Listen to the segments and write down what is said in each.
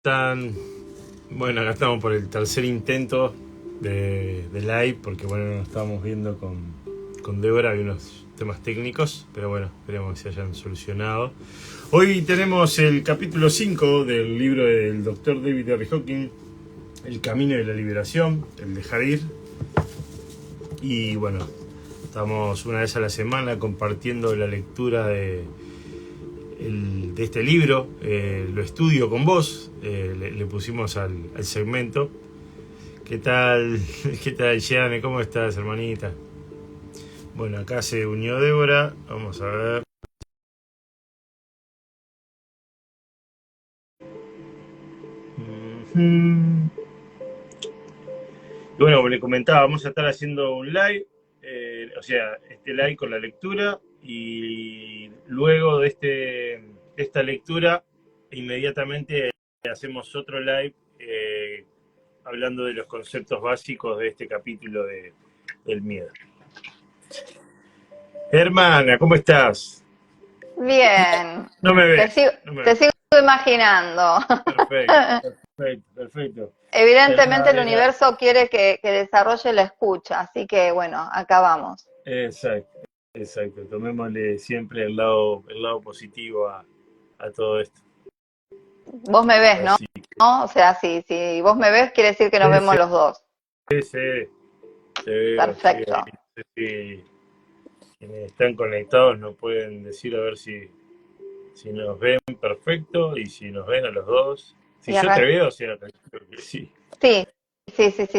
Están, bueno, acá estamos por el tercer intento de live, porque bueno, nos estábamos viendo con Débora, había unos temas técnicos, pero bueno, esperemos que se hayan solucionado. Hoy tenemos el capítulo 5 del libro del Dr. David R. Hawking, El camino de la liberación, el dejar ir. Y bueno, estamos una vez a la semana compartiendo la lectura de este libro, lo estudio con vos, le pusimos al segmento. ¿Qué tal? ¿Qué tal, Gianne? ¿Cómo estás, hermanita? Bueno, acá se unió Débora, vamos a ver. Y bueno, como le comentaba, vamos a estar haciendo un live, o sea, este live con la lectura, y luego de esta lectura, inmediatamente hacemos otro live hablando de los conceptos básicos de este capítulo del miedo. Hermana, ¿cómo estás? Bien, No me te ves. sigo, No me te ves. sigo imaginando. Perfecto. Evidentemente el Era. universo quiere que desarrolle la escucha, así que bueno, acá vamos. Exacto. Tomémosle siempre el lado positivo a todo esto. Vos me ves, ¿no? Así que, ¿No? O sea, si vos me ves, quiere decir que nos vemos sí, los dos. sí, te veo, sí, ahí. Perfecto. No sé si quienes están conectados nos pueden decir a ver si nos ven perfecto y si nos ven a los dos. Si Y yo te arran... veo, o sea, creo que sí. Sí,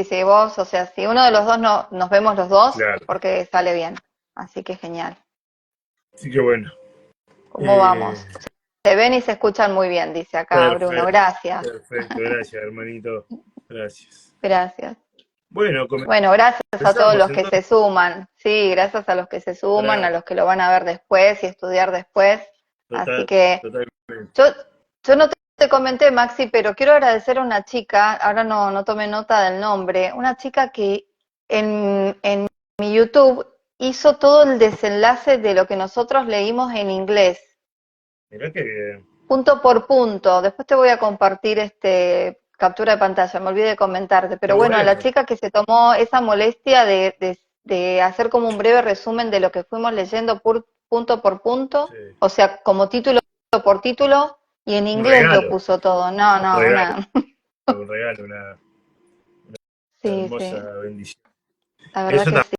sí, vos, o sea, si uno de los dos no, nos vemos los dos, es Claro. porque sale bien. Así que genial. Así que bueno. ¿Cómo Eh, vamos? Se ven y se escuchan muy bien, dice acá Bruno. perfecto, Gracias, gracias, hermanito. Gracias. gracias. Bueno, Bueno, gracias a todos comenzamos los que entonces. se suman. Sí, gracias a los que se suman, a los que lo van a ver después y estudiar después. Así que Totalmente. yo, yo no te comenté, Maxi, pero quiero agradecer a una chica, ahora no tomé nota del nombre, una chica que en mi YouTube hizo todo el desenlace de lo que nosotros leímos en inglés, Mirá que bien. punto por punto. Después te voy a compartir captura de pantalla, me olvidé de comentarte. Qué Pero bueno, a la bueno. chica que se tomó esa molestia de hacer como un breve resumen de lo que fuimos leyendo punto por punto, Sí. o sea, como título por título, y en Un inglés lo regalo, puso todo. No, un no, regalo, una... un regalo, una Sí, hermosa sí, bendición. la verdad Eso que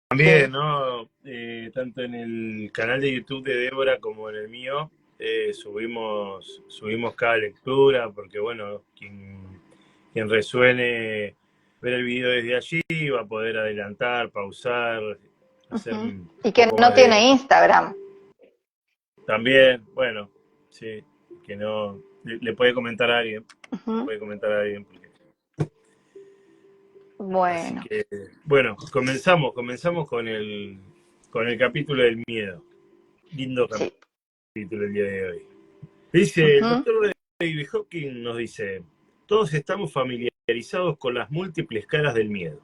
también, sí. ¿no? Tanto en el canal de YouTube de Débora como en el mío, subimos cada lectura, porque bueno, quien resuene ver el video desde allí va a poder adelantar, pausar, hacer Ujú. un Y que poco no más tiene de. Instagram. También, bueno, sí, que no. Le puede comentar a alguien, Ujú. porque. Así Bueno, que, bueno, comenzamos con el capítulo del miedo. Lindo sí. capítulo el día de hoy. Dice, el Ujú. doctor David Hawking nos dice, todos estamos familiarizados con las múltiples caras del miedo.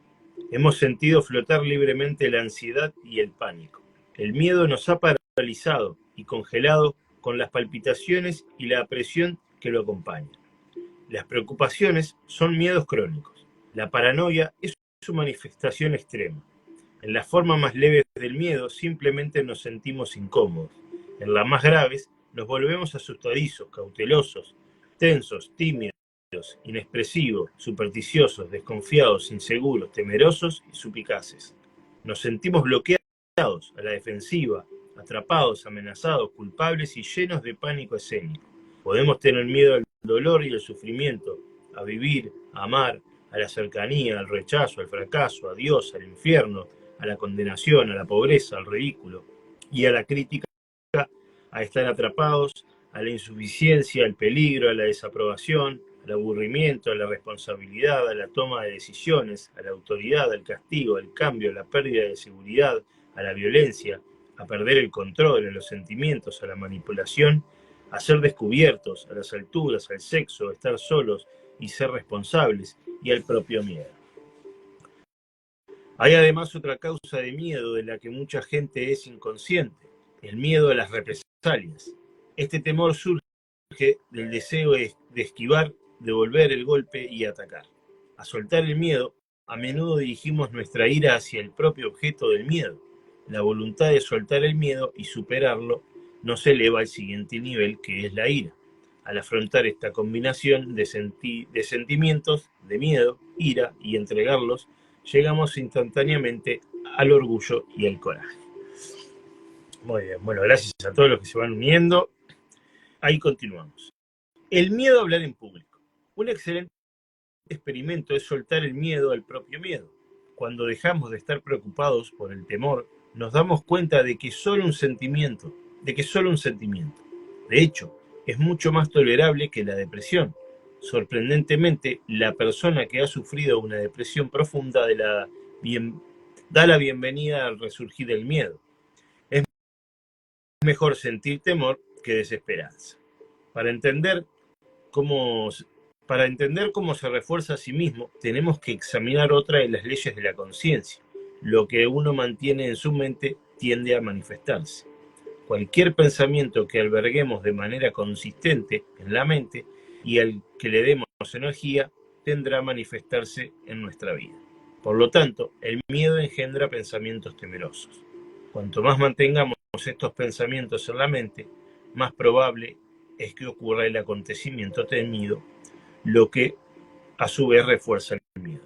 Hemos sentido flotar libremente la ansiedad y el pánico. El miedo nos ha paralizado y congelado con las palpitaciones y la presión que lo acompaña. Las preocupaciones son miedos crónicos. La paranoia es su manifestación extrema. En la forma más leve del miedo simplemente nos sentimos incómodos. En las más graves nos volvemos asustadizos, cautelosos, tensos, tímidos, inexpresivos, supersticiosos, desconfiados, inseguros, temerosos y suplicaces. Nos sentimos bloqueados, a la defensiva, atrapados, amenazados, culpables y llenos de pánico escénico. Podemos tener miedo al dolor y al sufrimiento, a vivir, a amar, a la cercanía, al rechazo, al fracaso, a Dios, al infierno, a la condenación, a la pobreza, al ridículo y a la crítica, a estar atrapados, a la insuficiencia, al peligro, a la desaprobación, al aburrimiento, a la responsabilidad, a la toma de decisiones, a la autoridad, al castigo, al cambio, a la pérdida de seguridad, a la violencia, a perder el control, a los sentimientos, a la manipulación, a ser descubiertos, a las alturas, al sexo, a estar solos y ser responsables, y al propio miedo. Hay además otra causa de miedo de la que mucha gente es inconsciente, el miedo a las represalias. Este temor surge del deseo de esquivar devolver el golpe y atacar. A soltar el miedo, a menudo dirigimos nuestra ira hacia el propio objeto del miedo. La voluntad de soltar el miedo y superarlo nos eleva al siguiente nivel, que es la ira. Al afrontar esta combinación de sentimientos, de miedo, ira y entregarlos, llegamos instantáneamente al orgullo y al coraje. Muy bien, bueno, gracias a todos los que se van uniendo. Ahí continuamos. El miedo a hablar en público. Un excelente experimento es soltar el miedo al propio miedo. Cuando dejamos de estar preocupados por el temor, nos damos cuenta de que solo un sentimiento. De hecho, es mucho más tolerable que la depresión. Sorprendentemente, la persona que ha sufrido una depresión profunda da la bienvenida al resurgir del miedo. Es mejor sentir temor que desesperanza. Para entender cómo se refuerza a sí mismo, tenemos que examinar otra de las leyes de la conciencia. Lo que uno mantiene en su mente tiende a manifestarse. Cualquier pensamiento que alberguemos de manera consistente en la mente y al que le demos energía, tendrá a manifestarse en nuestra vida. Por lo tanto, el miedo engendra pensamientos temerosos. Cuanto más mantengamos estos pensamientos en la mente, más probable es que ocurra el acontecimiento temido, lo que a su vez refuerza el miedo.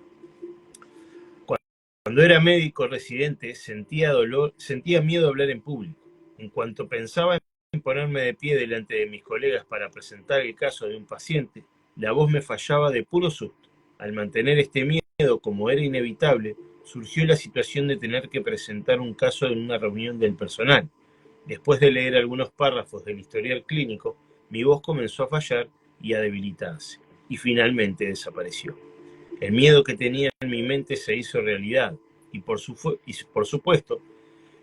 Cuando era médico residente, sentía miedo a hablar en público. En cuanto pensaba en ponerme de pie delante de mis colegas para presentar el caso de un paciente, la voz me fallaba de puro susto. Al mantener este miedo como era inevitable, surgió la situación de tener que presentar un caso en una reunión del personal. Después de leer algunos párrafos del historial clínico, mi voz comenzó a fallar y a debilitarse, y finalmente desapareció. El miedo que tenía en mi mente se hizo realidad, y por supuesto,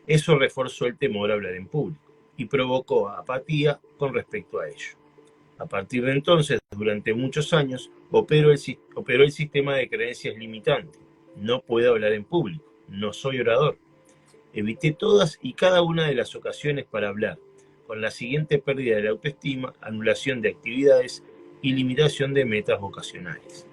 eso reforzó el temor a hablar en público, y provocó apatía con respecto a ello. A partir de entonces, durante muchos años, operó el sistema de creencias limitante. No puedo hablar en público, no soy orador. Evité todas y cada una de las ocasiones para hablar, con la siguiente pérdida de la autoestima, anulación de actividades y limitación de metas vocacionales.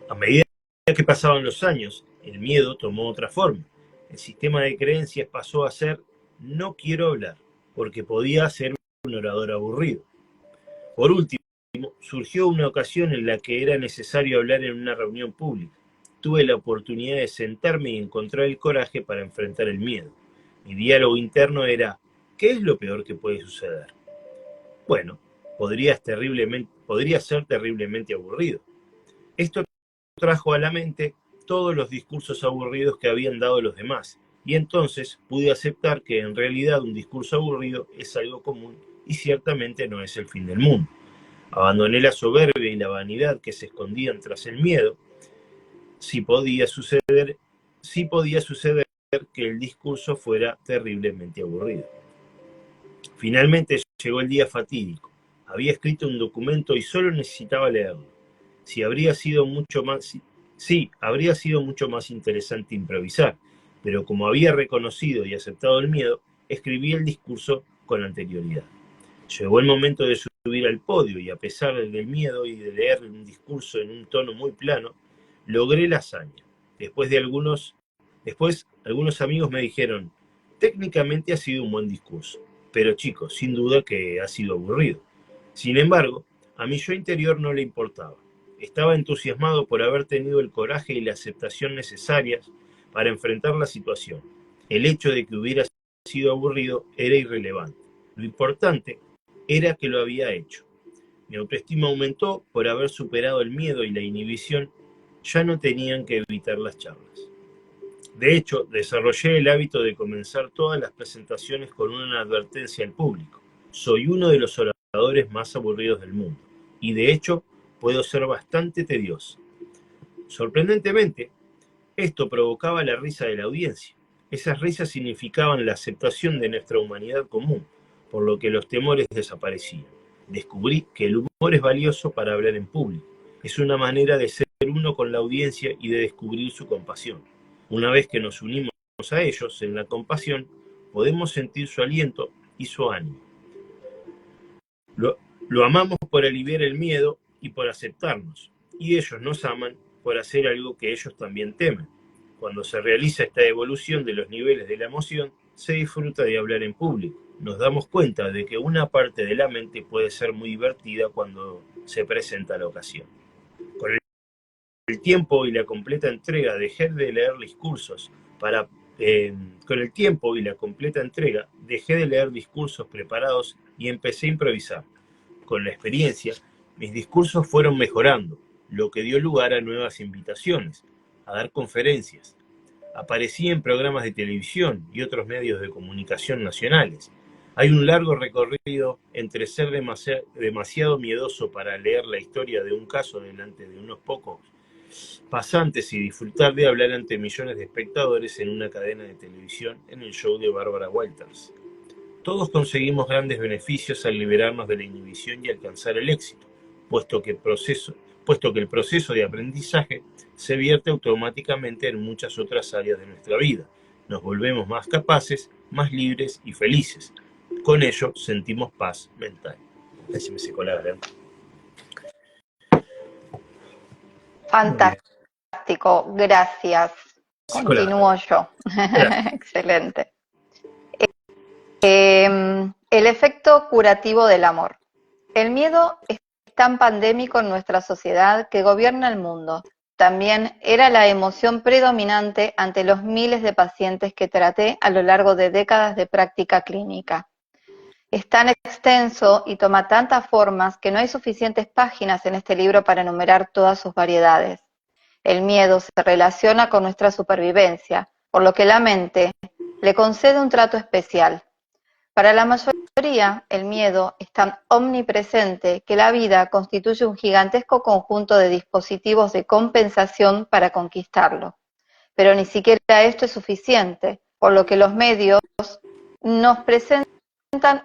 A medida que pasaban los años, el miedo tomó otra forma. El sistema de creencias pasó a ser no quiero hablar, porque podía ser un orador aburrido. Por último, surgió una ocasión en la que era necesario hablar en una reunión pública. Tuve la oportunidad de sentarme y encontrar el coraje para enfrentar el miedo. Mi diálogo interno era, ¿qué es lo peor que puede suceder? Bueno, podría ser terriblemente aburrido. Esto trajo a la mente todos los discursos aburridos que habían dado los demás, y entonces pude aceptar que en realidad un discurso aburrido es algo común y ciertamente no es el fin del mundo. Abandoné la soberbia y la vanidad que se escondían tras el miedo. Sí podía suceder que el discurso fuera terriblemente aburrido. Finalmente llegó el día fatídico. Había escrito un documento y solo necesitaba leerlo. Habría sido mucho más interesante improvisar, pero como había reconocido y aceptado el miedo, escribí el discurso con anterioridad. Llegó el momento de subir al podio y a pesar del miedo y de leer un discurso en un tono muy plano, logré la hazaña. Después algunos amigos me dijeron, técnicamente ha sido un buen discurso, pero chicos, sin duda que ha sido aburrido. Sin embargo, a mi yo interior no le importaba. Estaba entusiasmado por haber tenido el coraje y la aceptación necesarias para enfrentar la situación. El hecho de que hubiera sido aburrido era irrelevante. Lo importante era que lo había hecho. Mi autoestima aumentó por haber superado el miedo y la inhibición. Ya no tenían que evitar las charlas. De hecho, desarrollé el hábito de comenzar todas las presentaciones con una advertencia al público. Soy uno de los oradores más aburridos del mundo. Y de hecho, puedo ser bastante tedioso. Sorprendentemente, esto provocaba la risa de la audiencia. Esas risas significaban la aceptación de nuestra humanidad común, por lo que los temores desaparecían. Descubrí que el humor es valioso para hablar en público. Es una manera de ser uno con la audiencia y de descubrir su compasión. Una vez que nos unimos a ellos en la compasión, podemos sentir su aliento y su ánimo. Lo amamos por aliviar el miedo y por aceptarnos, y ellos nos aman por hacer algo que ellos también temen. Cuando se realiza esta evolución de los niveles de la emoción, se disfruta de hablar en público. Nos damos cuenta de que una parte de la mente puede ser muy divertida cuando se presenta la ocasión. Con el tiempo y la completa entrega dejé de leer discursos preparados y empecé a improvisar. Con la experiencia, mis discursos fueron mejorando, lo que dio lugar a nuevas invitaciones, a dar conferencias. Aparecí en programas de televisión y otros medios de comunicación nacionales. Hay un largo recorrido entre ser demasiado miedoso para leer la historia de un caso delante de unos pocos pasantes y disfrutar de hablar ante millones de espectadores en una cadena de televisión en el show de Barbara Walters. Todos conseguimos grandes beneficios al liberarnos de la inhibición y alcanzar el éxito, puesto que el proceso de aprendizaje se vierte automáticamente en muchas otras áreas de nuestra vida. Nos volvemos más capaces, más libres y felices. Con ello sentimos paz mental. Ahí se me secó la garganta. Fantástico, gracias. Continúo yo. Excelente. El efecto curativo del amor. El miedo es tan pandémico en nuestra sociedad que gobierna el mundo. También era la emoción predominante ante los miles de pacientes que traté a lo largo de décadas de práctica clínica. Es tan extenso y toma tantas formas que no hay suficientes páginas en este libro para enumerar todas sus variedades. El miedo se relaciona con nuestra supervivencia, por lo que la mente le concede un trato especial. Para la mayoría, el miedo es tan omnipresente que la vida constituye un gigantesco conjunto de dispositivos de compensación para conquistarlo. Pero ni siquiera esto es suficiente, por lo que los medios nos presentan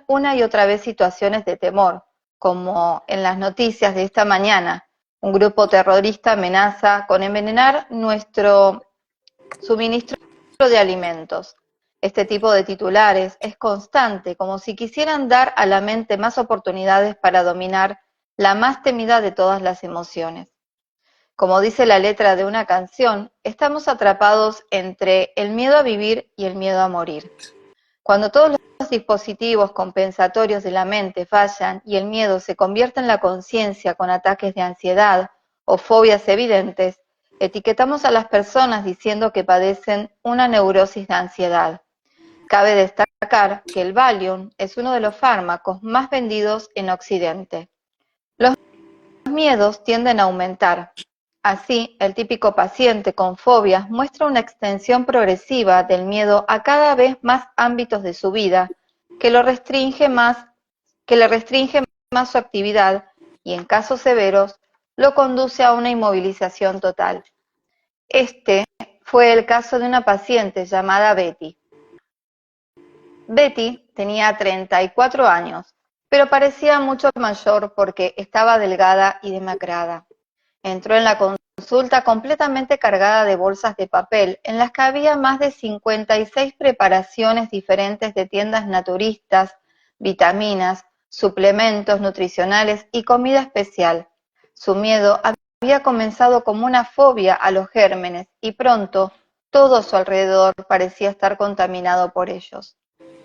una y otra vez situaciones de temor, como en las noticias de esta mañana. Un grupo terrorista amenaza con envenenar nuestro suministro de alimentos. Este tipo de titulares es constante, como si quisieran dar a la mente más oportunidades para dominar la más temida de todas las emociones. Como dice la letra de una canción, estamos atrapados entre el miedo a vivir y el miedo a morir. Cuando todos los dispositivos compensatorios de la mente fallan y el miedo se convierte en la conciencia con ataques de ansiedad o fobias evidentes, etiquetamos a las personas diciendo que padecen una neurosis de ansiedad. Cabe destacar que el Valium es uno de los fármacos más vendidos en Occidente. Los miedos tienden a aumentar. Así, el típico paciente con fobias muestra una extensión progresiva del miedo a cada vez más ámbitos de su vida, que le restringe más su actividad y, en casos severos, lo conduce a una inmovilización total. Este fue el caso de una paciente llamada Betty. Betty tenía 34 años, pero parecía mucho mayor porque estaba delgada y demacrada. Entró en la consulta completamente cargada de bolsas de papel, en las que había más de 56 preparaciones diferentes de tiendas naturistas, vitaminas, suplementos nutricionales y comida especial. Su miedo había comenzado como una fobia a los gérmenes y pronto todo a su alrededor parecía estar contaminado por ellos.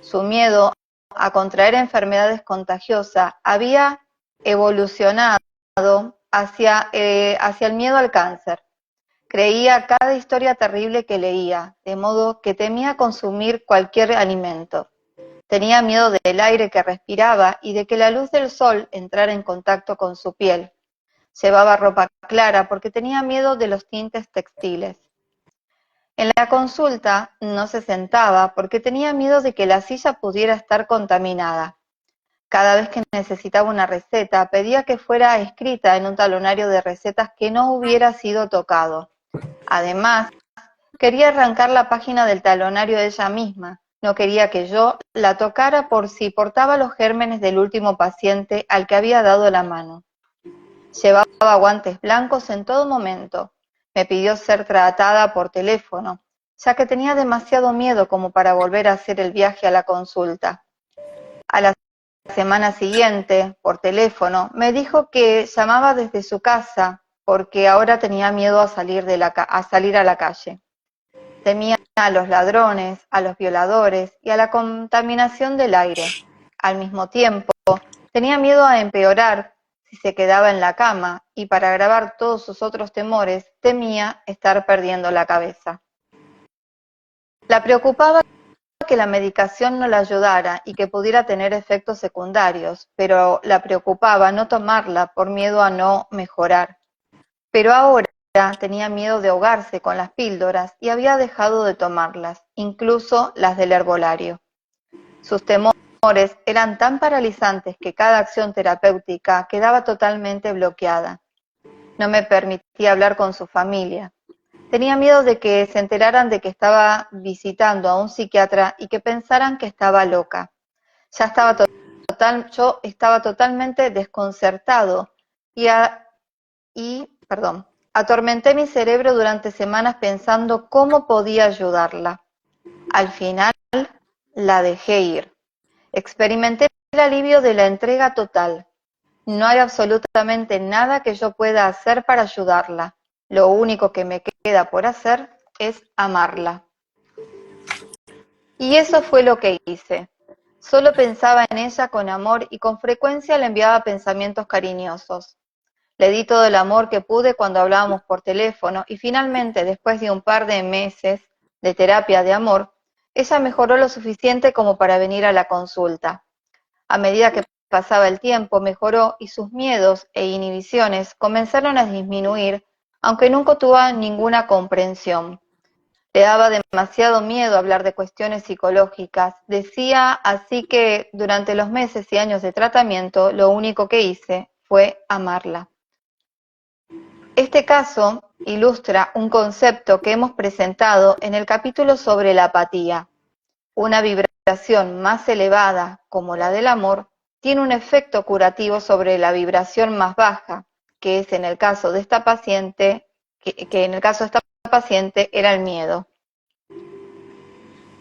Su miedo a contraer enfermedades contagiosas había evolucionado hacia el miedo al cáncer. Creía cada historia terrible que leía, de modo que temía consumir cualquier alimento. Tenía miedo del aire que respiraba y de que la luz del sol entrara en contacto con su piel. Llevaba ropa clara porque tenía miedo de los tintes textiles. En la consulta no se sentaba porque tenía miedo de que la silla pudiera estar contaminada. Cada vez que necesitaba una receta, pedía que fuera escrita en un talonario de recetas que no hubiera sido tocado. Además, quería arrancar la página del talonario de ella misma. No quería que yo la tocara por si portaba los gérmenes del último paciente al que había dado la mano. Llevaba guantes blancos en todo momento. Me pidió ser tratada por teléfono, ya que tenía demasiado miedo como para volver a hacer el viaje a la consulta. Al semana siguiente, por teléfono, me dijo que llamaba desde su casa porque ahora tenía miedo a salir, a salir a la calle. Temía a los ladrones, a los violadores y a la contaminación del aire. Al mismo tiempo, tenía miedo a empeorar si se quedaba en la cama y para agravar todos sus otros temores, temía estar perdiendo la cabeza. La preocupaba que la medicación no la ayudara y que pudiera tener efectos secundarios, pero la preocupaba no tomarla por miedo a no mejorar. Pero ahora tenía miedo de ahogarse con las píldoras y había dejado de tomarlas, incluso las del herbolario. Sus temores eran tan paralizantes que cada acción terapéutica quedaba totalmente bloqueada. No me permitía hablar con su familia. Tenía miedo de que se enteraran de que estaba visitando a un psiquiatra y que pensaran que estaba loca. Yo estaba totalmente desconcertado y atormenté mi cerebro durante semanas pensando cómo podía ayudarla. Al final, la dejé ir. Experimenté el alivio de la entrega total. No hay absolutamente nada que yo pueda hacer para ayudarla. Lo único que me queda por hacer es amarla. Y eso fue lo que hice. Solo pensaba en ella con amor y con frecuencia le enviaba pensamientos cariñosos. Le di todo el amor que pude cuando hablábamos por teléfono y finalmente, después de un par de meses de terapia de amor, ella mejoró lo suficiente como para venir a la consulta. A medida que pasaba el tiempo, mejoró y sus miedos e inhibiciones comenzaron a disminuir, aunque nunca tuvo ninguna comprensión. Le daba demasiado miedo hablar de cuestiones psicológicas. Decía así que durante los meses y años de tratamiento, lo único que hice fue amarla. Este caso ilustra un concepto que hemos presentado en el capítulo sobre la apatía. Una vibración más elevada, como la del amor, tiene un efecto curativo sobre la vibración más baja, que es en el caso de esta paciente, que en el caso de esta paciente era el miedo.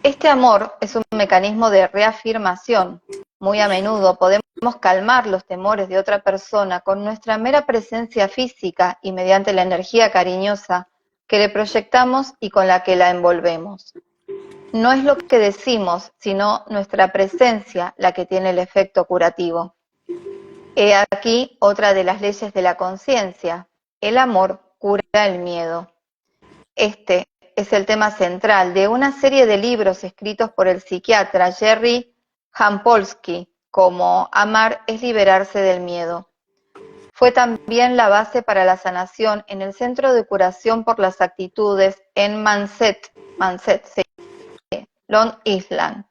Este amor es un mecanismo de reafirmación. Muy a menudo podemos calmar los temores de otra persona con nuestra mera presencia física y mediante la energía cariñosa que le proyectamos y con la que la envolvemos. No es lo que decimos, sino nuestra presencia la que tiene el efecto curativo. He aquí otra de las leyes de la conciencia. El amor cura el miedo. Este es el tema central de una serie de libros escritos por el psiquiatra Jerry Jampolsky, como Amar es liberarse del miedo. Fue también la base para la sanación en el Centro de Curación por las Actitudes en Manset, Long Island,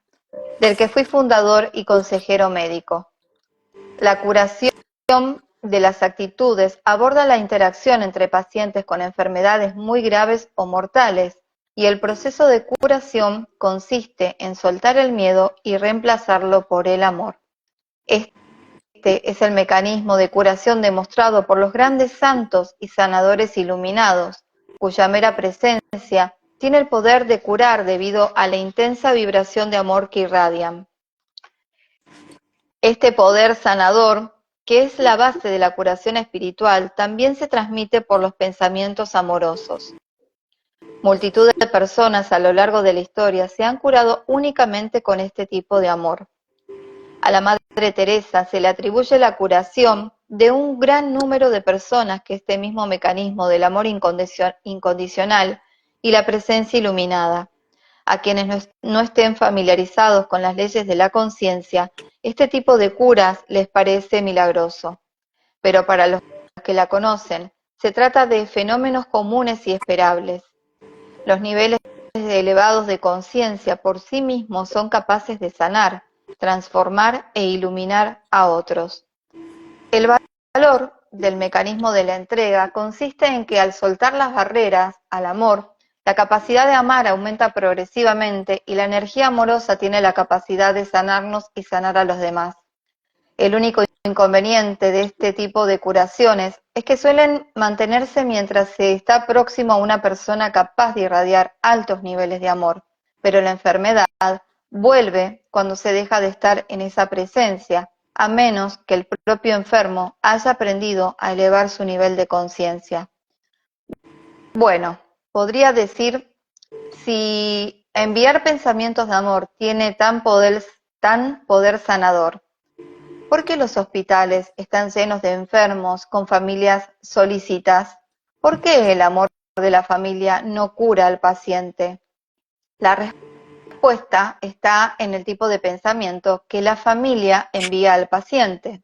del que fui fundador y consejero médico. La curación de las actitudes aborda la interacción entre pacientes con enfermedades muy graves o mortales, y el proceso de curación consiste en soltar el miedo y reemplazarlo por el amor. Este es el mecanismo de curación demostrado por los grandes santos y sanadores iluminados, cuya mera presencia tiene el poder de curar debido a la intensa vibración de amor que irradian. Este poder sanador, que es la base de la curación espiritual, también se transmite por los pensamientos amorosos. Multitud de personas a lo largo de la historia se han curado únicamente con este tipo de amor. A la Madre Teresa se le atribuye la curación de un gran número de personas que este mismo mecanismo del amor incondicional y la presencia iluminada. A quienes no estén familiarizados con las leyes de la conciencia, este tipo de curas les parece milagroso. Pero para los que la conocen, se trata de fenómenos comunes y esperables. Los niveles elevados de conciencia por sí mismos son capaces de sanar, transformar e iluminar a otros. El valor del mecanismo de la entrega consiste en que al soltar las barreras al amor, la capacidad de amar aumenta progresivamente y la energía amorosa tiene la capacidad de sanarnos y sanar a los demás. El único inconveniente de este tipo de curaciones es que suelen mantenerse mientras se está próximo a una persona capaz de irradiar altos niveles de amor, pero la enfermedad vuelve cuando se deja de estar en esa presencia, a menos que el propio enfermo haya aprendido a elevar su nivel de conciencia. Bueno, podría decir, si enviar pensamientos de amor tiene tan poder sanador, ¿por qué los hospitales están llenos de enfermos con familias solícitas? ¿Por qué el amor de la familia no cura al paciente? La respuesta está en el tipo de pensamiento que la familia envía al paciente.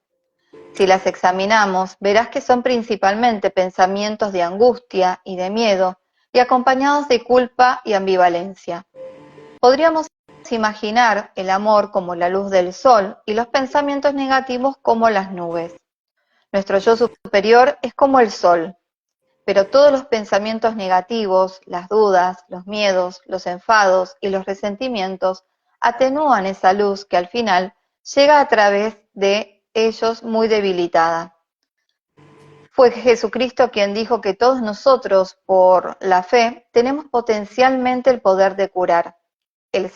Si las examinamos, verás que son principalmente pensamientos de angustia y de miedo, y acompañados de culpa y ambivalencia. Podríamos imaginar el amor como la luz del sol y los pensamientos negativos como las nubes. Nuestro yo superior es como el sol, pero todos los pensamientos negativos, las dudas, los miedos, los enfados y los resentimientos atenúan esa luz que al final llega a través de ellos muy debilitada. Fue Jesucristo quien dijo que todos nosotros, por la fe, tenemos potencialmente el poder de curar. El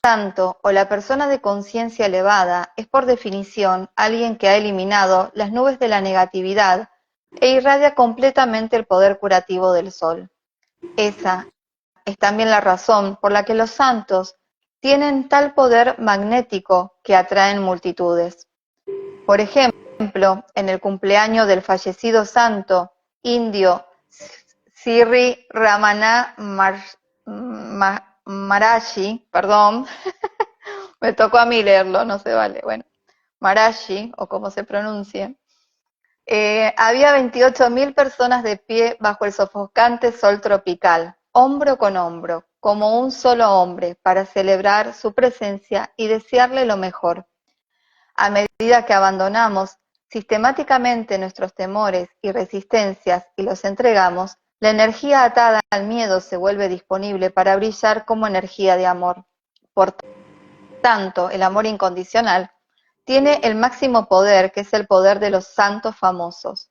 santo o la persona de conciencia elevada es por definición alguien que ha eliminado las nubes de la negatividad e irradia completamente el poder curativo del sol. Esa es también la razón por la que los santos tienen tal poder magnético que atraen multitudes. Por ejemplo, en el cumpleaños del fallecido santo indio Sri Ramana Maharaji, perdón, me tocó a mí leerlo, no se vale, bueno, Maharaji, o como se pronuncie, había 28.000 personas de pie bajo el sofocante sol tropical, hombro con hombro, como un solo hombre, para celebrar su presencia y desearle lo mejor. A medida que abandonamos sistemáticamente nuestros temores y resistencias y los entregamos, la energía atada al miedo se vuelve disponible para brillar como energía de amor. Por tanto, el amor incondicional tiene el máximo poder, que es el poder de los santos famosos.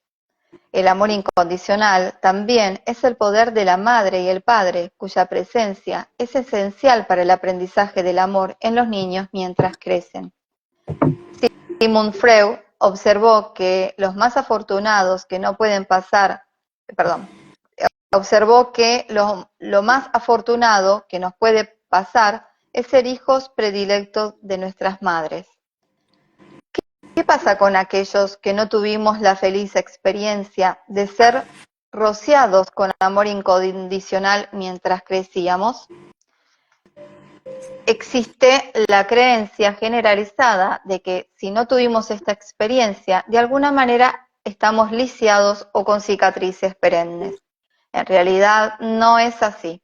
El amor incondicional también es el poder de la madre y el padre, cuya presencia es esencial para el aprendizaje del amor en los niños mientras crecen. Sigmund Freud observó que los más afortunados que no pueden pasar, observó que lo más afortunado que nos puede pasar es ser hijos predilectos de nuestras madres. ¿Qué pasa con aquellos que no tuvimos la feliz experiencia de ser rociados con amor incondicional mientras crecíamos? Existe la creencia generalizada de que si no tuvimos esta experiencia, de alguna manera estamos lisiados o con cicatrices perennes. En realidad no es así.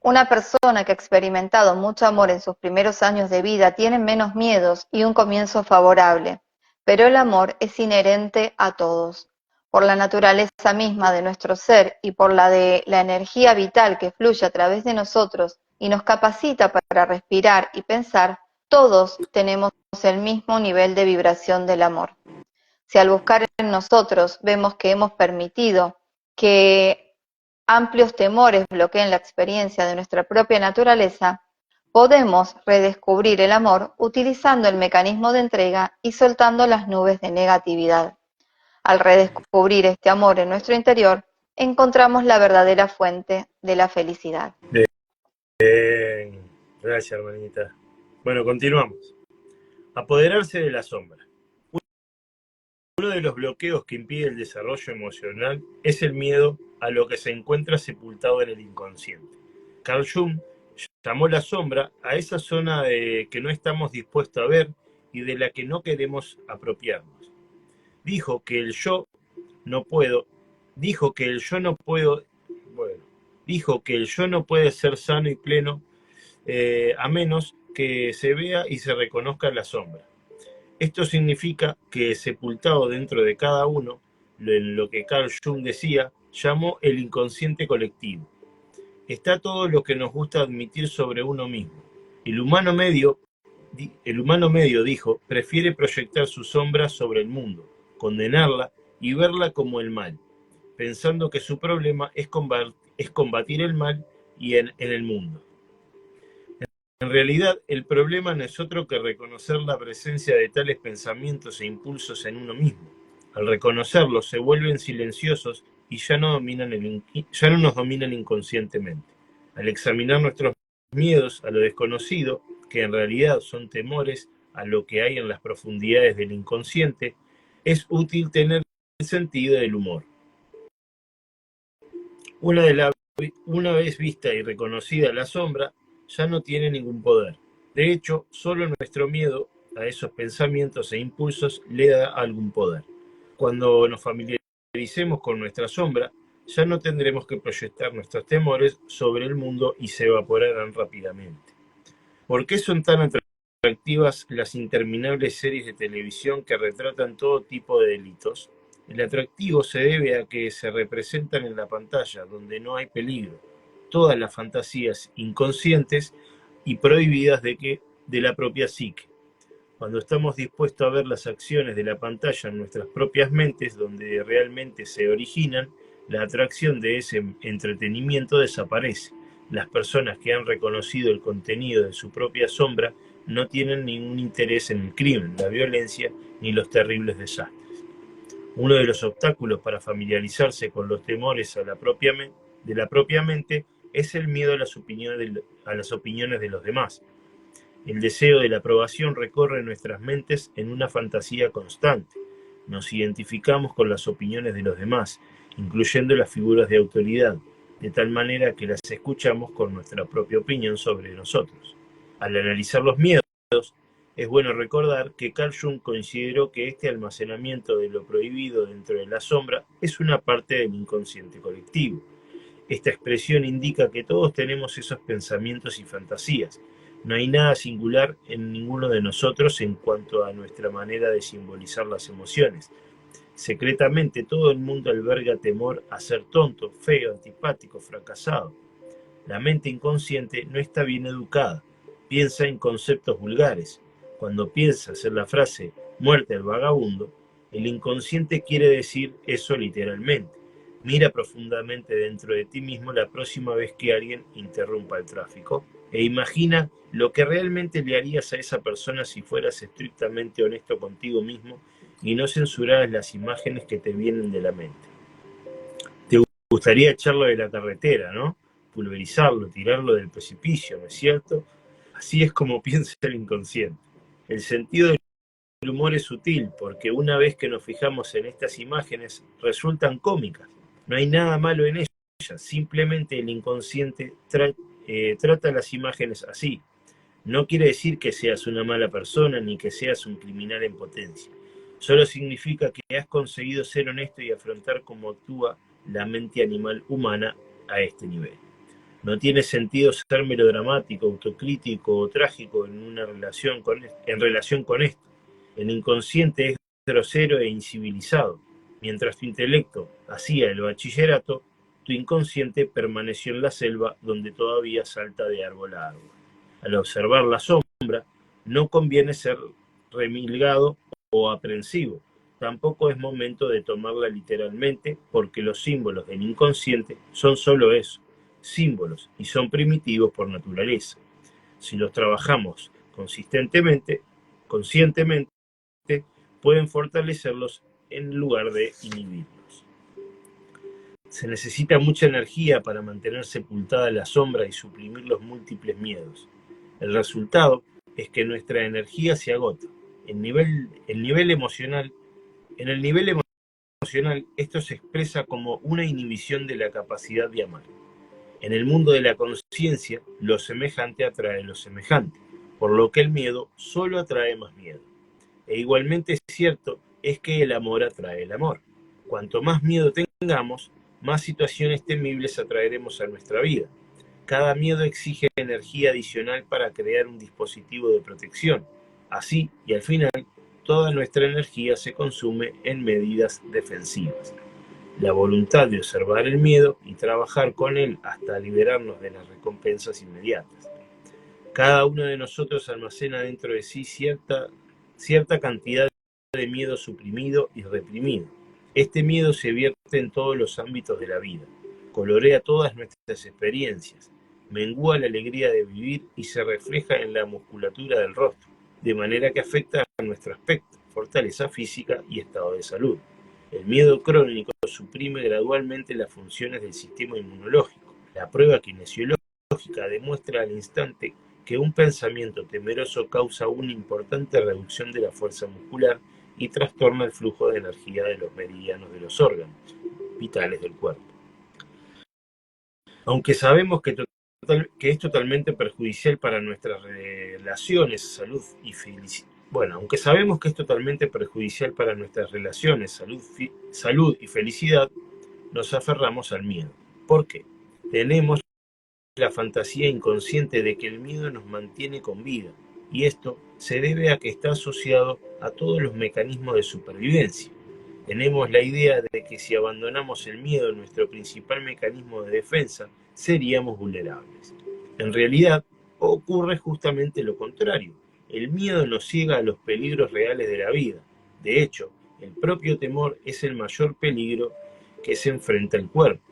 Una persona que ha experimentado mucho amor en sus primeros años de vida tiene menos miedos y un comienzo favorable, pero el amor es inherente a todos. Por la naturaleza misma de nuestro ser y por la de la energía vital que fluye a través de nosotros y nos capacita para respirar y pensar, todos tenemos el mismo nivel de vibración del amor. Si al buscar en nosotros vemos que hemos permitido que amplios temores bloqueen la experiencia de nuestra propia naturaleza, podemos redescubrir el amor utilizando el mecanismo de entrega y soltando las nubes de negatividad. Al redescubrir este amor en nuestro interior, encontramos la verdadera fuente de la felicidad. Gracias, hermanita. Bueno, continuamos. Apoderarse de la sombra. Uno de los bloqueos que impide el desarrollo emocional es el miedo a lo que se encuentra sepultado en el inconsciente. Carl Jung llamó la sombra a esa zona que no estamos dispuestos a ver y de la que no queremos apropiarnos. Dijo que el yo no puede ser sano y pleno a menos que se vea y se reconozca la sombra. Esto significa que sepultado dentro de cada uno, en lo que Carl Jung decía, llamó el inconsciente colectivo. Está todo lo que nos gusta admitir sobre uno mismo. El humano medio, dijo, prefiere proyectar su sombra sobre el mundo, condenarla y verla como el mal, pensando que su problema es combatir el mal y en el mundo. En realidad, el problema no es otro que reconocer la presencia de tales pensamientos e impulsos en uno mismo. Al reconocerlos, se vuelven silenciosos y ya no nos dominan inconscientemente. Al examinar nuestros miedos a lo desconocido, que en realidad son temores a lo que hay en las profundidades del inconsciente, es útil tener el sentido del humor. Una vez vista y reconocida la sombra, ya no tiene ningún poder. De hecho, solo nuestro miedo a esos pensamientos e impulsos le da algún poder. Cuando nos familiaricemos con nuestra sombra, ya no tendremos que proyectar nuestros temores sobre el mundo y se evaporarán rápidamente. ¿Por qué son tan atractivas las interminables series de televisión que retratan todo tipo de delitos? El atractivo se debe a que se representan en la pantalla, donde no hay peligro, todas las fantasías inconscientes y prohibidas de la propia psique. Cuando estamos dispuestos a ver las acciones de la pantalla en nuestras propias mentes, donde realmente se originan, la atracción de ese entretenimiento desaparece. Las personas que han reconocido el contenido de su propia sombra no tienen ningún interés en el crimen, la violencia ni los terribles desastres. Uno de los obstáculos para familiarizarse con los temores de la propia mente es el miedo a las opiniones de los demás. El deseo de la aprobación recorre nuestras mentes en una fantasía constante. Nos identificamos con las opiniones de los demás, incluyendo las figuras de autoridad, de tal manera que las escuchamos con nuestra propia opinión sobre nosotros. Al analizar los miedos, es bueno recordar que Carl Jung consideró que este almacenamiento de lo prohibido dentro de la sombra es una parte del inconsciente colectivo. Esta expresión indica que todos tenemos esos pensamientos y fantasías. No hay nada singular en ninguno de nosotros en cuanto a nuestra manera de simbolizar las emociones. Secretamente todo el mundo alberga temor a ser tonto, feo, antipático, fracasado. La mente inconsciente no está bien educada, piensa en conceptos vulgares. Cuando piensas en la frase muerte al vagabundo, el inconsciente quiere decir eso literalmente. Mira profundamente dentro de ti mismo la próxima vez que alguien interrumpa el tráfico e imagina lo que realmente le harías a esa persona si fueras estrictamente honesto contigo mismo y no censuraras las imágenes que te vienen de la mente. Te gustaría echarlo de la carretera, ¿no? Pulverizarlo, tirarlo del precipicio, ¿no es cierto? Así es como piensa el inconsciente. El sentido del humor es sutil porque una vez que nos fijamos en estas imágenes resultan cómicas. No hay nada malo en ellas, simplemente el inconsciente trata las imágenes así. No quiere decir que seas una mala persona ni que seas un criminal en potencia. Solo significa que has conseguido ser honesto y afrontar cómo actúa la mente animal humana a este nivel. No tiene sentido ser melodramático, autocrítico o trágico en relación con esto. El inconsciente es grosero e incivilizado. Mientras tu intelecto hacía el bachillerato, tu inconsciente permaneció en la selva donde todavía salta de árbol a árbol. Al observar la sombra, no conviene ser remilgado o aprensivo. Tampoco es momento de tomarla literalmente, porque los símbolos del inconsciente son solo eso, símbolos, y son primitivos por naturaleza. Si los trabajamos conscientemente, pueden fortalecerlos en lugar de inhibirlos. Se necesita mucha energía para mantener sepultada la sombra y suprimir los múltiples miedos. El resultado es que nuestra energía se agota. En el nivel emocional, esto se expresa como una inhibición de la capacidad de amar. En el mundo de la conciencia, lo semejante atrae lo semejante, por lo que el miedo solo atrae más miedo. E igualmente cierto es que el amor atrae el amor. Cuanto más miedo tengamos, más situaciones temibles atraeremos a nuestra vida. Cada miedo exige energía adicional para crear un dispositivo de protección. Así, y al final, toda nuestra energía se consume en medidas defensivas. La voluntad de observar el miedo y trabajar con él hasta liberarnos de las recompensas inmediatas. Cada uno de nosotros almacena dentro de sí cierta cantidad de miedo suprimido y reprimido. Este miedo se vierte en todos los ámbitos de la vida, colorea todas nuestras experiencias, mengúa la alegría de vivir y se refleja en la musculatura del rostro, de manera que afecta a nuestro aspecto, fortaleza física y estado de salud. El miedo crónico suprime gradualmente las funciones del sistema inmunológico. La prueba kinesiológica demuestra al instante que un pensamiento temeroso causa una importante reducción de la fuerza muscular y trastorna el flujo de energía de los meridianos de los órganos vitales del cuerpo. Aunque sabemos que es totalmente perjudicial para nuestras relaciones, salud y felicidad. Bueno, aunque sabemos que es totalmente perjudicial para nuestras relaciones, salud y felicidad, nos aferramos al miedo. ¿Por qué? Tenemos la fantasía inconsciente de que el miedo nos mantiene con vida, y esto se debe a que está asociado a todos los mecanismos de supervivencia. Tenemos la idea de que si abandonamos el miedo, nuestro principal mecanismo de defensa, seríamos vulnerables. En realidad, ocurre justamente lo contrario. El miedo nos ciega a los peligros reales de la vida. De hecho, el propio temor es el mayor peligro que se enfrenta al cuerpo.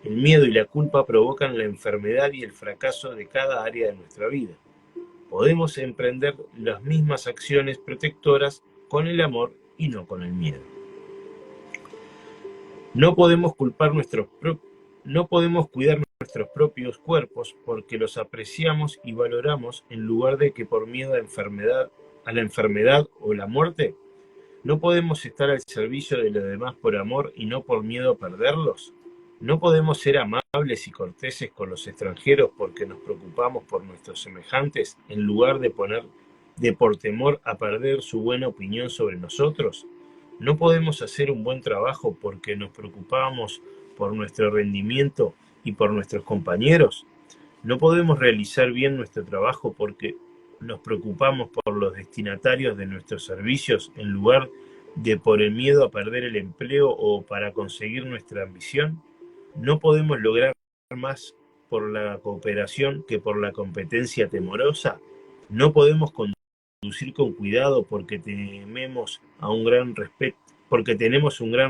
El miedo y la culpa provocan la enfermedad y el fracaso de cada área de nuestra vida. Podemos emprender las mismas acciones protectoras con el amor y no con el miedo. No podemos cuidar nuestros propios cuerpos porque los apreciamos y valoramos en lugar de que por miedo a la enfermedad o la muerte. ¿No podemos estar al servicio de los demás por amor y no por miedo a perderlos? ¿No podemos ser amables y corteses con los extranjeros porque nos preocupamos por nuestros semejantes en lugar de por temor a perder su buena opinión sobre nosotros? ¿No podemos hacer un buen trabajo porque nos preocupamos por nuestro rendimiento y por nuestros compañeros? ¿No podemos realizar bien nuestro trabajo porque nos preocupamos por los destinatarios de nuestros servicios en lugar de por el miedo a perder el empleo o para conseguir nuestra ambición? ¿No podemos lograr más por la cooperación que por la competencia temorosa? ¿No podemos conducir con cuidado porque tenemos un gran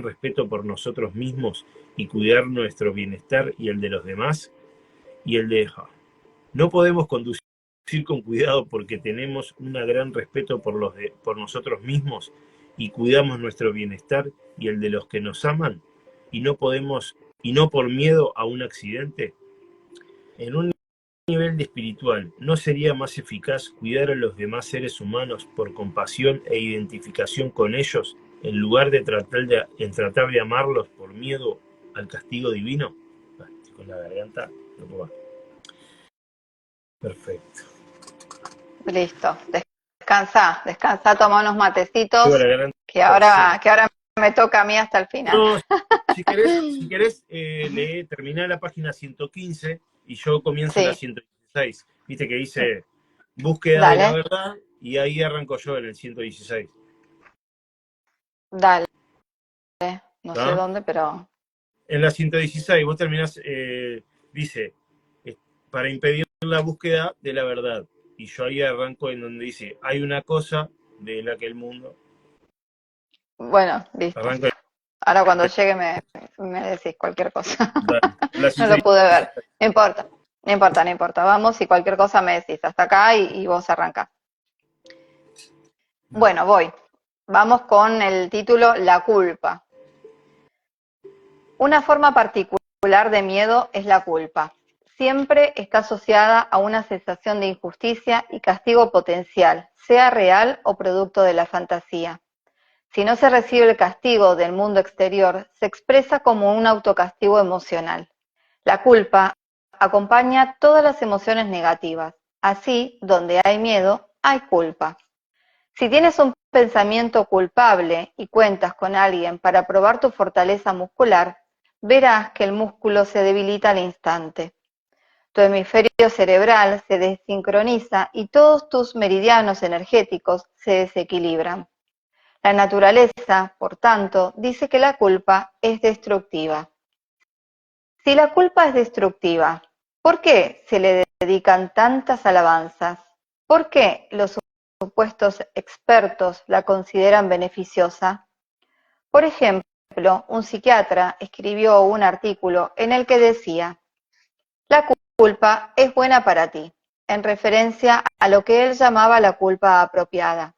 respeto por nosotros mismos y cuidar nuestro bienestar y el de los demás? No podemos conducir con cuidado porque tenemos un gran respeto por nosotros mismos y cuidamos nuestro bienestar y el de los que nos aman, y no por miedo a un accidente. En un nivel espiritual, ¿no sería más eficaz cuidar a los demás seres humanos por compasión e identificación con ellos, en lugar de tratar de amarlos por miedo al castigo divino? Con la garganta no puedo más. Perfecto. Listo. Descansa, toma unos matecitos, que ahora me toca a mí hasta el final. No, si querés terminá la página 115 y yo comienzo la 116. Viste que dice búsqueda de la verdad y ahí arranco yo en el 116. Dale. No sé dónde, pero... En la 116 vos terminás, dice, para impedir la búsqueda de la verdad. Y yo ahí arranco en donde dice, hay una cosa de la que el mundo... Bueno, listo. Ahora cuando llegue me decís cualquier cosa. No lo pude ver. No importa. Vamos y cualquier cosa me decís. Hasta acá y vos arrancás. Bueno, voy. Vamos con el título La culpa. Una forma particular de miedo es la culpa. Siempre está asociada a una sensación de injusticia y castigo potencial, sea real o producto de la fantasía. Si no se recibe el castigo del mundo exterior, se expresa como un autocastigo emocional. La culpa acompaña todas las emociones negativas. Así, donde hay miedo, hay culpa. Si tienes un pensamiento culpable y cuentas con alguien para probar tu fortaleza muscular, verás que el músculo se debilita al instante. Tu hemisferio cerebral se desincroniza y todos tus meridianos energéticos se desequilibran. La naturaleza, por tanto, dice que la culpa es destructiva. Si la culpa es destructiva, ¿por qué se le dedican tantas alabanzas? ¿Por qué los supuestos expertos la consideran beneficiosa? Por ejemplo, un psiquiatra escribió un artículo en el que decía: la culpa es buena para ti, en referencia a lo que él llamaba la culpa apropiada.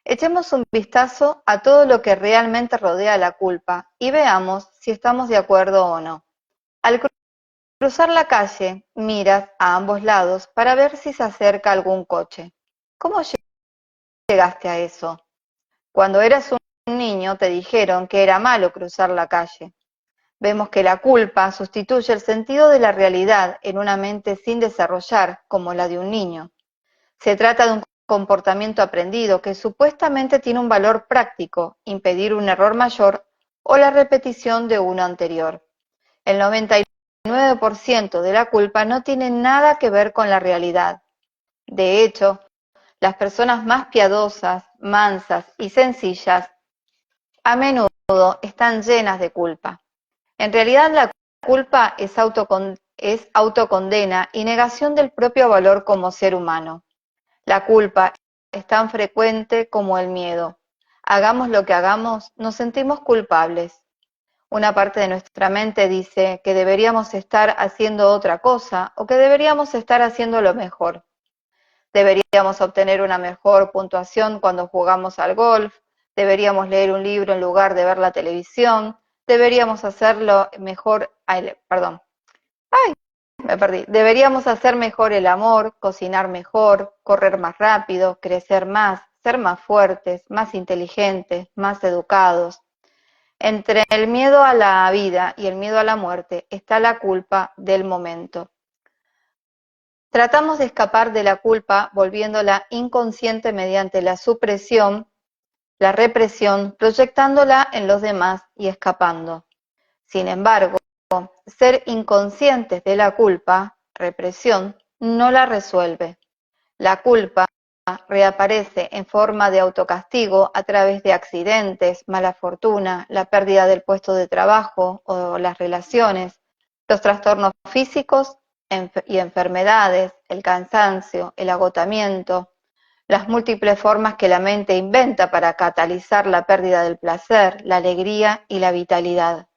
Echemos un vistazo a todo lo que realmente rodea la culpa y veamos si estamos de acuerdo o no. Al cruzar la calle, miras a ambos lados para ver si se acerca algún coche. ¿Cómo llegaste a eso? Cuando eras un niño te dijeron que era malo cruzar la calle. Vemos que la culpa sustituye el sentido de la realidad en una mente sin desarrollar, como la de un niño. Se trata de un comportamiento aprendido que supuestamente tiene un valor práctico, impedir un error mayor o la repetición de uno anterior. El 99% de la culpa no tiene nada que ver con la realidad. De hecho, las personas más piadosas, mansas y sencillas a menudo están llenas de culpa. En realidad la culpa es autocondena y negación del propio valor como ser humano. La culpa es tan frecuente como el miedo. Hagamos lo que hagamos, nos sentimos culpables. Una parte de nuestra mente dice que deberíamos estar haciendo otra cosa o que deberíamos estar haciendo lo mejor. Deberíamos obtener una mejor puntuación cuando jugamos al golf, deberíamos leer un libro en lugar de ver la televisión, deberíamos hacerlo mejor, deberíamos hacer mejor el amor, cocinar mejor, correr más rápido, crecer más, ser más fuertes, más inteligentes, más educados. Entre el miedo a la vida y el miedo a la muerte está la culpa del momento. Tratamos de escapar de la culpa volviéndola inconsciente mediante la supresión, la represión, proyectándola en los demás y escapando. Sin embargo, ser inconscientes de la culpa, represión, no la resuelve. La culpa reaparece en forma de autocastigo a través de accidentes, mala fortuna, la pérdida del puesto de trabajo o las relaciones, los trastornos físicos y enfermedades, el cansancio, el agotamiento, las múltiples formas que la mente inventa para catalizar la pérdida del placer, la alegría y la vitalidad.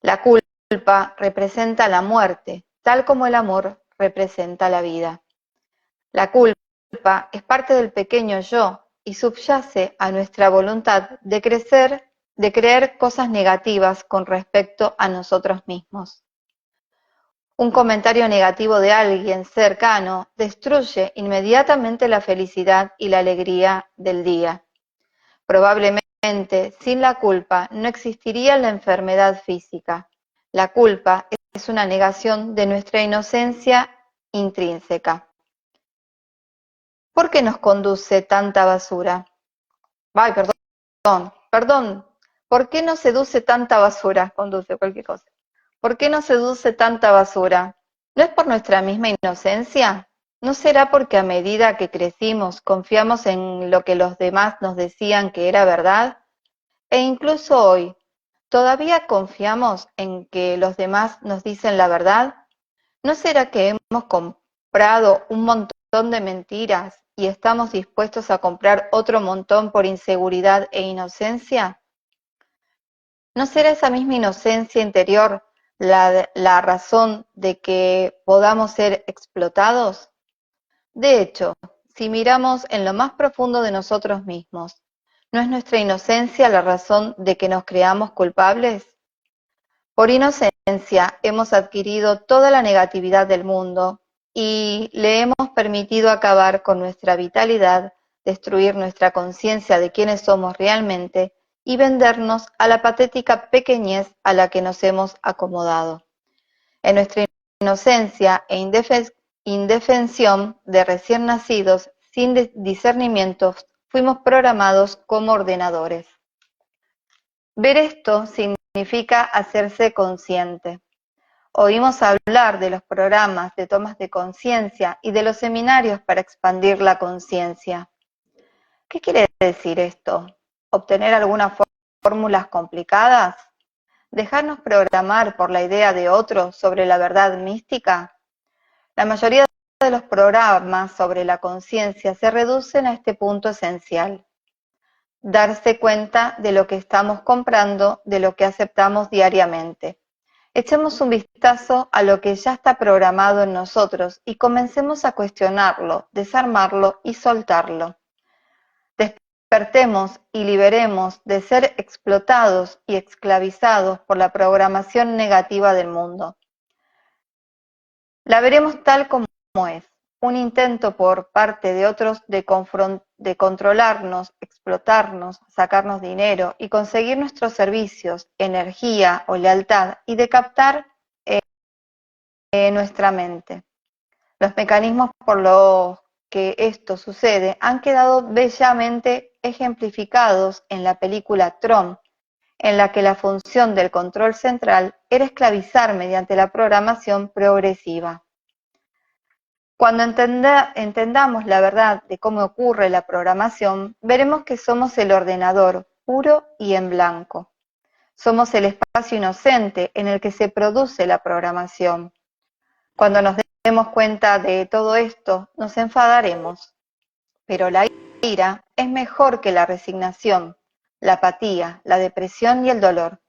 La culpa representa la muerte, tal como el amor representa la vida. La culpa es parte del pequeño yo y subyace a nuestra voluntad de creer cosas negativas con respecto a nosotros mismos. Un comentario negativo de alguien cercano destruye inmediatamente la felicidad y la alegría del día. Probablemente, sin la culpa, no existiría la enfermedad física. La culpa es una negación de nuestra inocencia intrínseca. ¿Por qué nos conduce tanta basura? Ay, perdón. ¿Por qué nos seduce tanta basura? Conduce cualquier cosa. ¿Por qué nos seduce tanta basura? ¿No es por nuestra misma inocencia? ¿No será porque a medida que crecimos confiamos en lo que los demás nos decían que era verdad? E incluso hoy, ¿todavía confiamos en que los demás nos dicen la verdad? ¿No será que hemos comprado un montón de mentiras y estamos dispuestos a comprar otro montón por inseguridad e inocencia? ¿No será esa misma inocencia interior la razón de que podamos ser explotados? De hecho, si miramos en lo más profundo de nosotros mismos, ¿no es nuestra inocencia la razón de que nos creamos culpables? Por inocencia hemos adquirido toda la negatividad del mundo y le hemos permitido acabar con nuestra vitalidad, destruir nuestra conciencia de quiénes somos realmente y vendernos a la patética pequeñez a la que nos hemos acomodado. En nuestra inocencia e indefensión de recién nacidos, sin discernimientos, fuimos programados como ordenadores. Ver esto significa hacerse consciente. Oímos hablar de los programas de tomas de conciencia y de los seminarios para expandir la conciencia. ¿Qué quiere decir esto? ¿Obtener algunas fórmulas complicadas? ¿Dejarnos programar por la idea de otros sobre la verdad mística? La mayoría de los programas sobre la conciencia se reducen a este punto esencial: darse cuenta de lo que estamos comprando, de lo que aceptamos diariamente. Echemos un vistazo a lo que ya está programado en nosotros y comencemos a cuestionarlo, desarmarlo y soltarlo. Despertemos y liberemos de ser explotados y esclavizados por la programación negativa del mundo. La veremos tal como es, un intento por parte de otros de controlarnos, explotarnos, sacarnos dinero y conseguir nuestros servicios, energía o lealtad y de captar nuestra mente. Los mecanismos por los que esto sucede han quedado bellamente ejemplificados en la película Tron, en la que la función del control central era esclavizar mediante la programación progresiva. Cuando entendamos la verdad de cómo ocurre la programación, veremos que somos el ordenador puro y en blanco. Somos el espacio inocente en el que se produce la programación. Cuando nos demos cuenta de todo esto, nos enfadaremos. Pero la ira es mejor que la resignación, la apatía, la depresión y el dolor.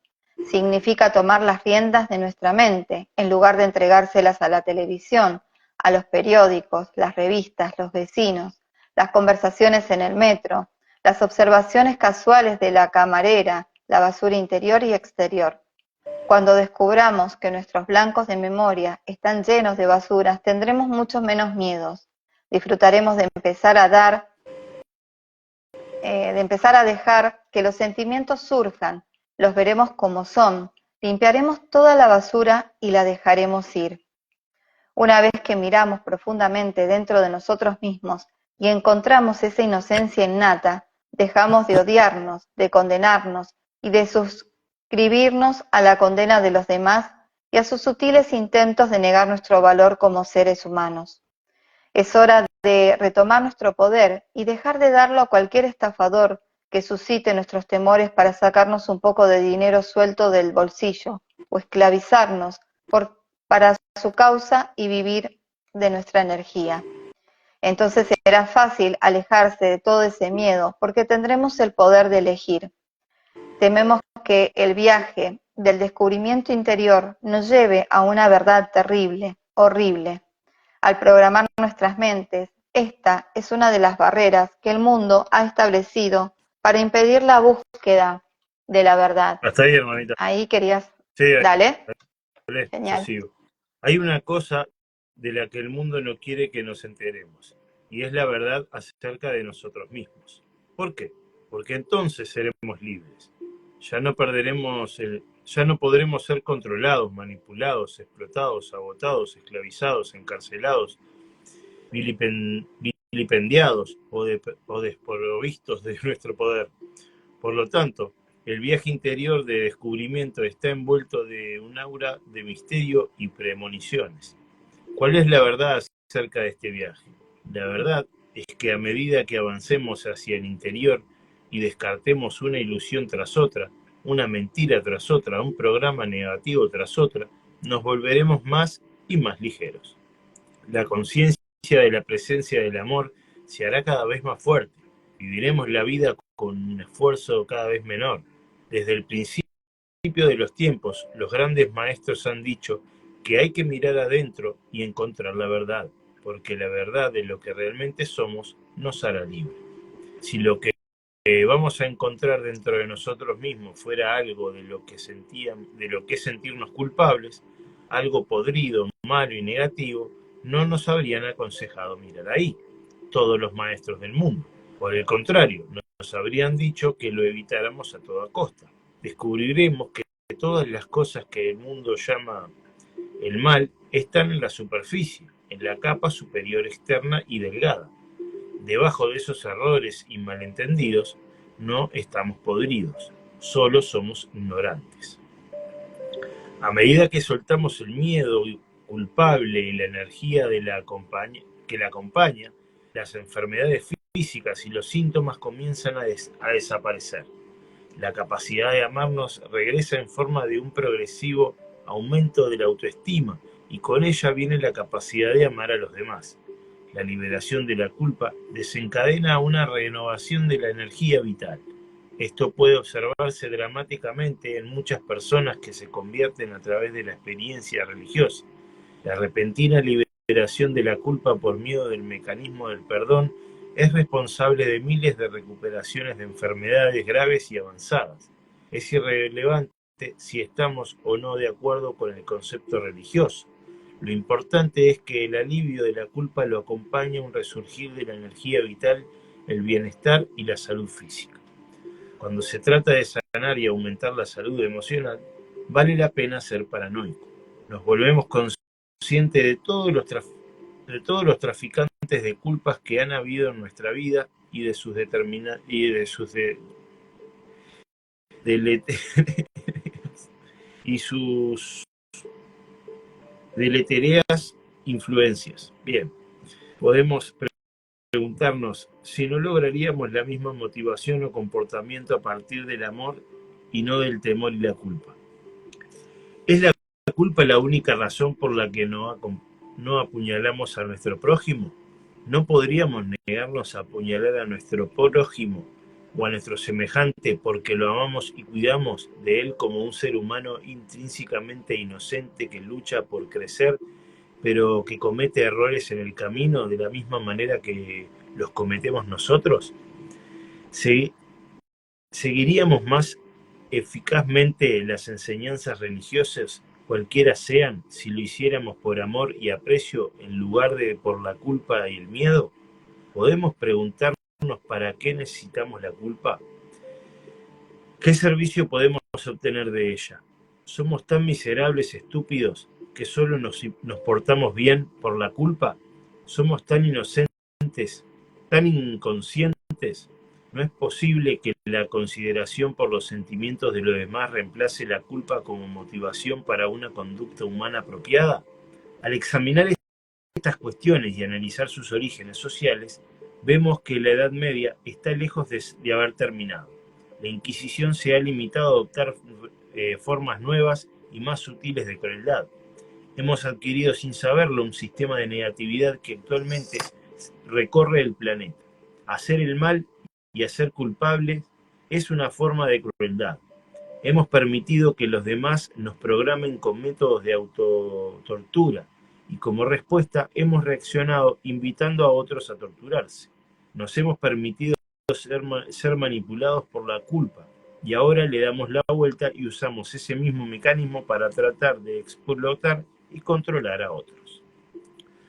Significa tomar las riendas de nuestra mente, en lugar de entregárselas a la televisión, a los periódicos, las revistas, los vecinos, las conversaciones en el metro, las observaciones casuales de la camarera, la basura interior y exterior. Cuando descubramos que nuestros blancos de memoria están llenos de basuras, tendremos muchos menos miedos. Disfrutaremos de empezar a dejar que los sentimientos surjan, los veremos como son, limpiaremos toda la basura y la dejaremos ir. Una vez que miramos profundamente dentro de nosotros mismos y encontramos esa inocencia innata, dejamos de odiarnos, de condenarnos y de suscribirnos a la condena de los demás y a sus sutiles intentos de negar nuestro valor como seres humanos. Es hora de retomar nuestro poder y dejar de darlo a cualquier estafador que suscite nuestros temores para sacarnos un poco de dinero suelto del bolsillo o esclavizarnos para su causa y vivir de nuestra energía. Entonces será fácil alejarse de todo ese miedo porque tendremos el poder de elegir. Tememos que el viaje del descubrimiento interior nos lleve a una verdad terrible, horrible. Al programar nuestras mentes, esta es una de las barreras que el mundo ha establecido para impedir la búsqueda de la verdad. Hasta ahí, hermanita. Ahí querías... Sí, Dale. Genial. Hay una cosa de la que el mundo no quiere que nos enteremos, y es la verdad acerca de nosotros mismos. ¿Por qué? Porque entonces seremos libres. Ya no podremos ser controlados, manipulados, explotados, agotados, esclavizados, encarcelados, vilipendiados o desprovistos de nuestro poder. Por lo tanto, el viaje interior de descubrimiento está envuelto de un aura de misterio y premoniciones. ¿Cuál es la verdad acerca de este viaje? La verdad es que a medida que avancemos hacia el interior y descartemos una ilusión tras otra, una mentira tras otra, un programa negativo tras otra, nos volveremos más y más ligeros. La conciencia de la presencia del amor se hará cada vez más fuerte. Viviremos la vida con un esfuerzo cada vez menor. Desde el principio de los tiempos, los grandes maestros han dicho que hay que mirar adentro y encontrar la verdad, porque la verdad de lo que realmente somos nos hará libres. Si lo que vamos a encontrar dentro de nosotros mismos fuera algo de lo que es sentirnos culpables, algo podrido, malo y negativo, no nos habrían aconsejado mirar ahí, todos los maestros del mundo. Por el contrario, nos habrían dicho que lo evitáramos a toda costa. Descubriremos que todas las cosas que el mundo llama el mal están en la superficie, en la capa superior externa y delgada. Debajo de esos errores y malentendidos no estamos podridos, solo somos ignorantes. A medida que soltamos el miedo culpable y la energía que la acompaña, las enfermedades físicas y los síntomas comienzan a desaparecer. La capacidad de amarnos regresa en forma de un progresivo aumento de la autoestima y con ella viene la capacidad de amar a los demás. La liberación de la culpa desencadena una renovación de la energía vital. Esto puede observarse dramáticamente en muchas personas que se convierten a través de la experiencia religiosa. La repentina liberación de la culpa por miedo del mecanismo del perdón es responsable de miles de recuperaciones de enfermedades graves y avanzadas. Es irrelevante si estamos o no de acuerdo con el concepto religioso. Lo importante es que el alivio de la culpa lo acompaña un resurgir de la energía vital, el bienestar y la salud física. Cuando se trata de sanar y aumentar la salud emocional, vale la pena ser paranoico. Nos volvemos conscientes de todos los traficantes de culpas que han habido en nuestra vida y de sus y sus deletéreas influencias. Bien, podemos preguntarnos si no lograríamos la misma motivación o comportamiento a partir del amor y no del temor y la culpa. ¿Es la culpa la única razón por la que no apuñalamos a nuestro prójimo? ¿No podríamos negarnos a apuñalar a nuestro prójimo o a nuestro semejante porque lo amamos y cuidamos de él como un ser humano intrínsecamente inocente que lucha por crecer, pero que comete errores en el camino de la misma manera que los cometemos nosotros? ¿Seguiríamos más eficazmente las enseñanzas religiosas, cualquiera sean, si lo hiciéramos por amor y aprecio en lugar de por la culpa y el miedo? ¿Podemos preguntarnos para qué necesitamos la culpa? ¿Qué servicio podemos obtener de ella? ¿Somos tan miserables, estúpidos, que solo nos portamos bien por la culpa? ¿Somos tan inocentes, tan inconscientes? ¿No es posible que la consideración por los sentimientos de los demás reemplace la culpa como motivación para una conducta humana apropiada? Al examinar estas cuestiones y analizar sus orígenes sociales, vemos que la Edad Media está lejos de haber terminado. La Inquisición se ha limitado a adoptar formas nuevas y más sutiles de crueldad. Hemos adquirido sin saberlo un sistema de negatividad que actualmente recorre el planeta. Hacer el mal y hacer culpables es una forma de crueldad. Hemos permitido que los demás nos programen con métodos de autotortura y como respuesta hemos reaccionado invitando a otros a torturarse. Nos hemos permitido ser manipulados por la culpa y ahora le damos la vuelta y usamos ese mismo mecanismo para tratar de explotar y controlar a otros.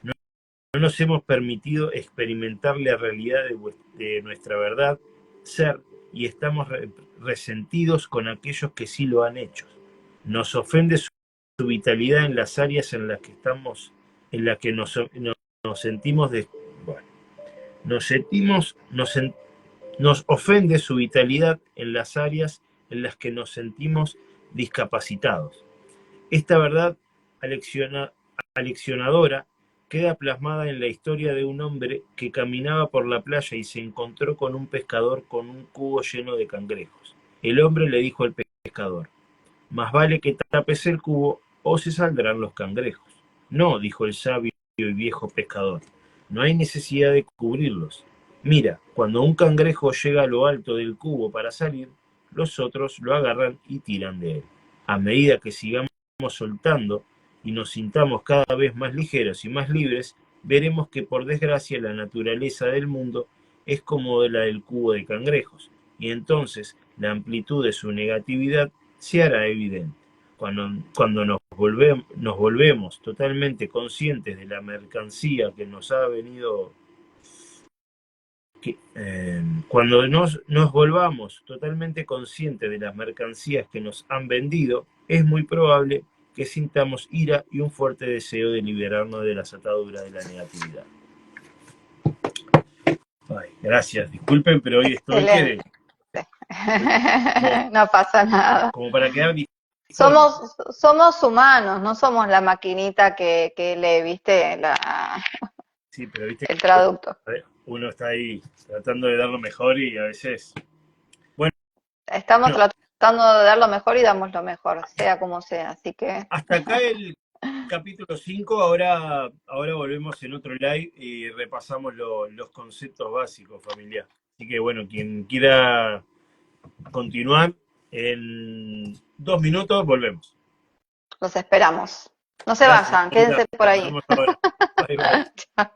No nos hemos permitido experimentar la realidad de nuestra verdad, ser, y estamos resentidos con aquellos que sí lo han hecho. Nos ofende su vitalidad en las áreas en las que estamos, en las que nos sentimos nos ofende su vitalidad en las áreas en las que nos sentimos discapacitados. Esta verdad aleccionadora queda plasmada en la historia de un hombre que caminaba por la playa y se encontró con un pescador con un cubo lleno de cangrejos. El hombre le dijo al pescador: «Más vale que tapes el cubo o se saldrán los cangrejos». «No», dijo el sabio y viejo pescador, «no hay necesidad de cubrirlos. Mira, cuando un cangrejo llega a lo alto del cubo para salir, los otros lo agarran y tiran de él. A medida que sigamos soltando y nos sintamos cada vez más ligeros y más libres, veremos que por desgracia la naturaleza del mundo es como la del cubo de cangrejos, y entonces la amplitud de su negatividad se hará evidente. Cuando nos volvemos totalmente conscientes de la mercancía que nos ha venido... Cuando nos volvamos totalmente conscientes de las mercancías que nos han vendido, es muy probable que sintamos ira y un fuerte deseo de liberarnos de las ataduras de la negatividad. Ay, gracias, disculpen, pero hoy estoy que... No pasa nada. Como para quedar... Somos humanos, no somos la maquinita que lee, ¿viste? Sí, pero viste el traducto. Uno está ahí tratando de dar lo mejor y a veces... Bueno, estamos tratando de dar lo mejor y damos lo mejor, sea como sea, así que... Hasta acá el capítulo 5, ahora volvemos en otro live y repasamos los conceptos básicos, familia. Así que bueno, quien quiera continuar. En 2 minutos volvemos. Los esperamos. No se Gracias, vayan, querida. quédense por Nos ahí. vemos ahora. Bye, bye. Chao.